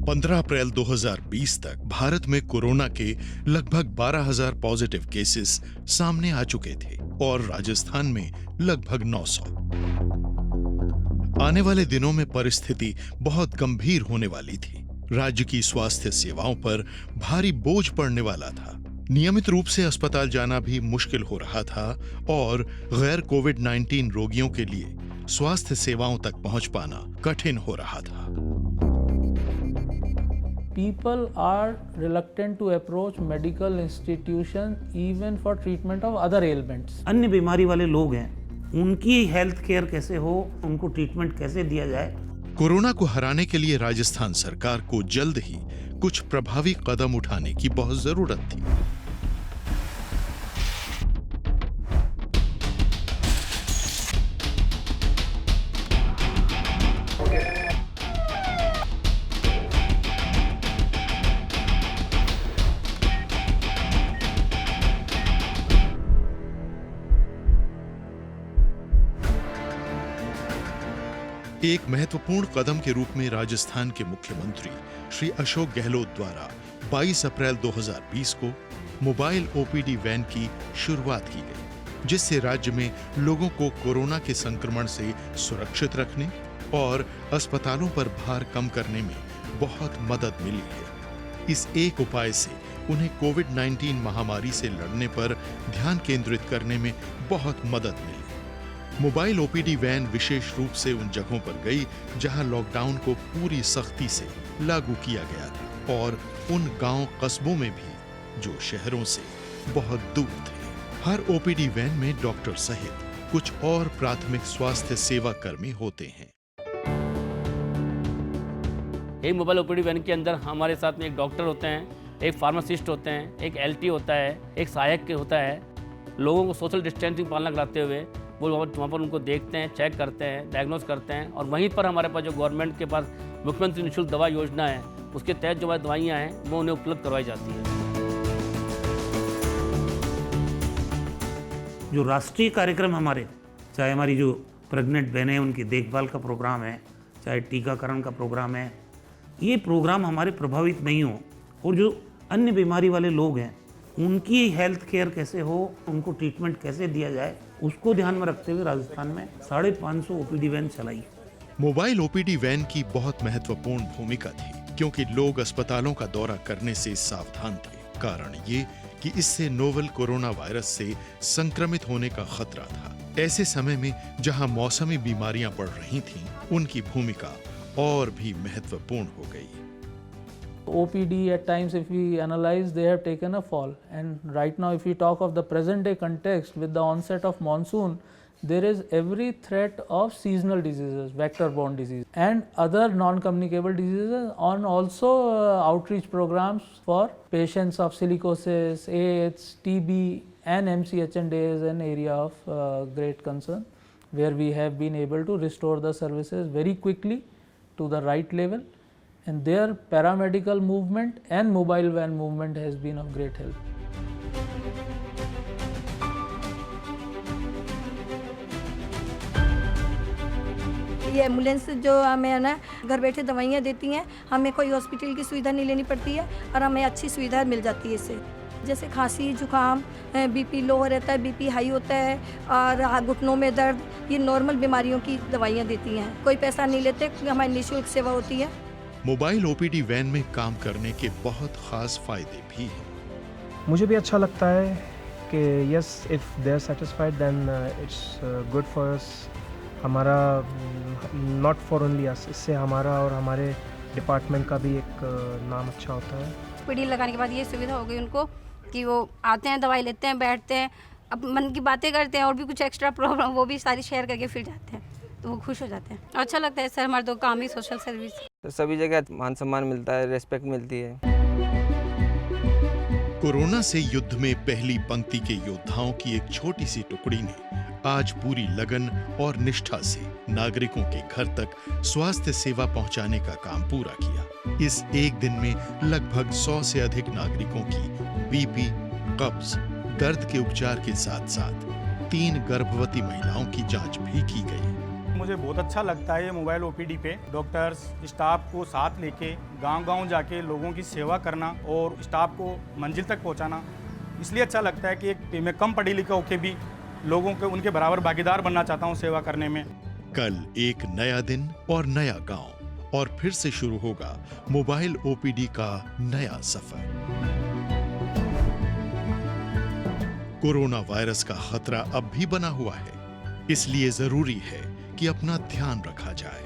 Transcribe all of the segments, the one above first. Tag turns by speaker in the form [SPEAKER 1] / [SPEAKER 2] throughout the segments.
[SPEAKER 1] 15 अप्रैल 2020 तक भारत में कोरोना के लगभग 12,000 पॉजिटिव केसेस सामने आ चुके थे और राजस्थान में लगभग 900। आने वाले दिनों में परिस्थिति बहुत गंभीर होने वाली थी। राज्य की स्वास्थ्य सेवाओं पर भारी बोझ पड़ने वाला था। नियमित रूप से अस्पताल जाना भी मुश्किल हो रहा था और गैर कोविड-19 रोगियों के लिए स्वास्थ्य सेवाओं तक पहुंच पाना कठिन हो रहा था।
[SPEAKER 2] People are reluctant to approach medical institutions even for treatment of other ailments.
[SPEAKER 3] अन्य बीमारी वाले लोग हैं, उनकी हेल्थ केयर कैसे हो, उनको ट्रीटमेंट कैसे दिया जाए।
[SPEAKER 1] कोरोना को हराने के लिए राजस्थान सरकार को जल्द ही कुछ प्रभावी कदम उठाने की बहुत जरूरत थी। एक महत्वपूर्ण कदम के रूप में राजस्थान के मुख्यमंत्री श्री अशोक गहलोत द्वारा 22 अप्रैल 2020 को मोबाइल ओपीडी वैन की शुरुआत की गई, जिससे राज्य में लोगों को कोरोना के संक्रमण से सुरक्षित रखने और अस्पतालों पर भार कम करने में बहुत मदद मिली है। इस एक उपाय से उन्हें कोविड-19 महामारी से लड़ने पर ध्यान केंद्रित करने में बहुत मदद मिली। मोबाइल ओपीडी वैन विशेष रूप से उन जगहों पर गई जहां लॉकडाउन को पूरी सख्ती से लागू किया गया था और उन गांव कस्बों में भी जो शहरों से बहुत दूर थे। हर ओपीडी वैन में डॉक्टर सहित कुछ और प्राथमिक स्वास्थ्य सेवा कर्मी होते हैं।
[SPEAKER 4] एक मोबाइल ओपीडी वैन के अंदर हमारे साथ में एक डॉक्टर होते हैं, एक फार्मासिस्ट होते हैं, एक एलटी होता है, एक सहायक होता है। लोगों को सोशल डिस्टेंसिंग पालना कराते हुए वो वहाँ पर उनको देखते हैं, चेक करते हैं, डायग्नोस करते हैं और वहीं पर हमारे पास जो गवर्नमेंट के पास मुख्यमंत्री निःशुल्क दवा योजना है, उसके तहत जो दवाइयाँ हैं वो उन्हें उपलब्ध करवाई जाती है।
[SPEAKER 3] जो राष्ट्रीय कार्यक्रम हमारे, चाहे हमारी जो प्रेग्नेंट बहनें उनकी देखभाल का प्रोग्राम है, चाहे टीकाकरण का प्रोग्राम है, ये प्रोग्राम हमारे प्रभावित नहीं हो और जो अन्य बीमारी वाले लोग हैं उनकी हेल्थ केयर कैसे हो, उनको ट्रीटमेंट कैसे दिया जाए, उसको ध्यान में रखते हुए राजस्थान में 550 ओपीडी वैन चलाई।
[SPEAKER 1] मोबाइल ओपीडी वैन की बहुत महत्वपूर्ण भूमिका थी, क्योंकि लोग अस्पतालों का दौरा करने से सावधान थे। कारण ये कि इससे नोवेल कोरोना वायरस से संक्रमित होने का खतरा था। ऐसे समय में जहां मौसमी बीमारियां बढ़ रही थीं, उनकी भूमिका और भी महत्वपूर्ण हो गई।
[SPEAKER 2] OPD at times, if we analyze, they have taken a fall, and right now if we talk of the present day context with the onset of monsoon, there is every threat of seasonal diseases, vector borne disease and other non-communicable diseases, on also outreach programs for patients of silicosis, AIDS, TB and MCHND is an area of great concern, where we have been able to restore the services very quickly to the right level, and their paramedical movement and mobile van movement has been of great help.
[SPEAKER 5] ये ambulance जो हमें है ना घर बैठे दवाइयाँ देती हैं, हमें कोई हॉस्पिटल की सुविधा नहीं लेनी पड़ती है और हमें अच्छी सुविधा मिल जाती है इससे। जैसे खांसी, जुकाम, बीपी लो रहता है, बीपी हाई होता है और घुटनों में दर्द, ये नॉर्मल बीमारियों की दवाइयाँ देती हैं। कोई पैसा नहीं लेते, हमारी निःशुल्क सेवा होती है।
[SPEAKER 1] मोबाइल ओपीडी वैन में काम करने के बहुत खास फायदे भी हैं।
[SPEAKER 6] मुझे भी अच्छा लगता है कि yes, if they are satisfied then it's good for us. हमारा नॉट फॉर ओनली अस, इससे हमारा और हमारे डिपार्टमेंट का भी एक नाम अच्छा होता है।
[SPEAKER 7] ओपीडी लगाने के बाद ये सुविधा हो गई उनको कि वो आते हैं, दवाई लेते हैं, बैठते हैं, अब मन की बातें करते हैं और भी कुछ एक्स्ट्रा प्रॉब्लम वो भी सारी शेयर करके फिर जाते हैं, तो वो खुश हो जाते हैं। अच्छा लगता है सर, हमारा तो काम ही सोशल सर्विस।
[SPEAKER 8] सभी जगह मान सम्मान मिलता है, रेस्पेक्ट मिलती है।
[SPEAKER 1] कोरोना से युद्ध में पहली पंक्ति के योद्धाओं की एक छोटी सी टुकड़ी ने आज पूरी लगन और निष्ठा से नागरिकों के घर तक स्वास्थ्य सेवा पहुंचाने का काम पूरा किया। इस एक दिन में लगभग 100 से अधिक नागरिकों की बीपी, कब्ज, दर्द के उपचार के साथ साथ 3 गर्भवती महिलाओं की जांच भी की गई।
[SPEAKER 9] मुझे बहुत अच्छा लगता है ये मोबाइल ओपीडी पे डॉक्टर्स स्टाफ को साथ लेके गांव-गांव जाके लोगों की सेवा करना और स्टाफ को मंजिल तक पहुंचाना इसलिए अच्छा लगता है कि मैं कम पढ़ी लिखा होके भी लोगों के उनके बराबर भागीदार बनना चाहता हूं सेवा करने में।
[SPEAKER 1] कल एक नया दिन और नया गांव और फिर से शुरू होगा मोबाइल ओपीडी का नया सफर। कोरोना वायरस का खतरा अब भी बना हुआ है, इसलिए जरूरी है कि अपना ध्यान रखा जाए।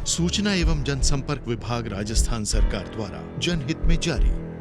[SPEAKER 1] सूचना एवं जनसंपर्क विभाग राजस्थान सरकार द्वारा जनहित में जारी।